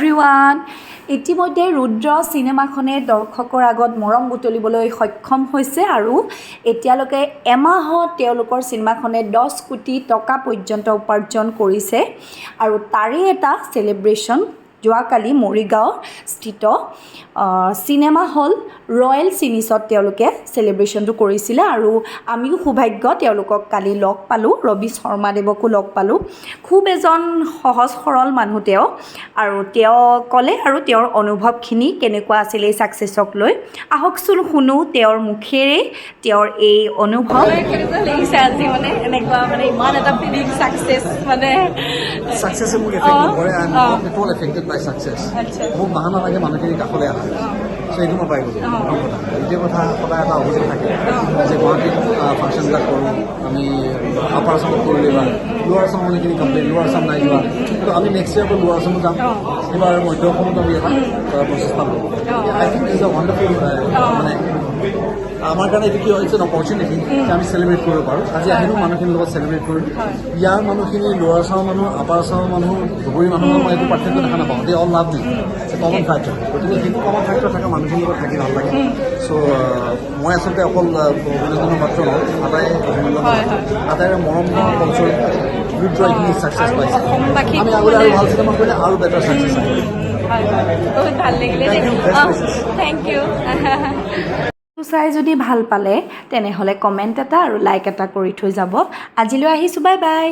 Everyone ইতিমধ্যে ৰুদ্ৰ চিনেমাখনে দৰ্শকৰ আগত মৰম বুটলিবলৈ সক্ষম হৈছে আৰু এতিয়ালৈকে এমাহত তেওঁলোকৰ চিনেমাখনে 10 কোটি টকা পৰ্যন্ত উপাৰ্জন কৰিছে আৰু তাৰে এটা সেলিব্ৰেশ্যন যোৱাকালি মৰিগাঁও স্থিত চিনেমা হল ৰয়েল চিনিছত তেওঁলোকে সেলিব্ৰেশ্যনটো কৰিছিলে আৰু আমিও সৌভাগ্য তেওঁলোকক কালি লগ পালোঁ ৰবি শৰ্মাদেৱকো লগ পালোঁ খুব এজন সহজ সৰল মানুহ তেওঁ আৰু তেওঁ ক'লে আৰু তেওঁৰ অনুভৱখিনি কেনেকুৱা আছিল এই ছাকচেছক লৈ আহকচোন শুনো তেওঁৰ মুখেৰে তেওঁৰ এই অনুভৱ লাগিছে আজি মানে এনেকুৱা মানে ইমান এটা বিগ ছাকচেছ মানে Success is more and not at all affected by success. More bahana lage manukini kakhole aha. So edu ma pai golo. Eje kotha koda eta obhijog thake. Je guwahati function la koru ami upper assam korle ba lower assam manukini complain lower assam nai joa. To ami next year ko lower assam jam. Ebar moddho assam ami eta process palo. I think this is a wonderful mane আমার কারণে এটি কি হয়েছে opportunity যে আমি celebrate করতে পারো আজি আহিলো মানুহখিনিৰ লগত সেলিব্ৰেট কৰিম ইয়াৰ মানুহখিনি লোৱাৰ আছামৰ মানুহ আপাৰ আছামৰ মানুহ ধুবুৰী মানুহৰ মই এইটো পাৰ্থক্য দেখা নাপাওঁ they all love me common factor গতিকে সেইটো কমন ফেক্টৰ থকা মানুহখিনিৰ লগত থাকি ভাল লাগে চ' মই আচলতে অকল অভিনন্দনৰ মাত্ৰ নহয় আটাই অভিনন্দন আটাইৰে মৰম কলচাৰ ৰুদ্ৰ এইখিনি ছাকচেছ পাইছে আমি আগলৈ আৰু ভাল চিনেমা কৰিলে আৰু বেটাৰ ছাকচেছ বহুত ভাল লাগিলে থেংক ইউ চাই যদি ভাল পালে তেনেহ'লে কমেণ্ট এটা আৰু লাইক এটা কৰি থৈ যাব আজিলৈ আহিছোঁ বাই বাই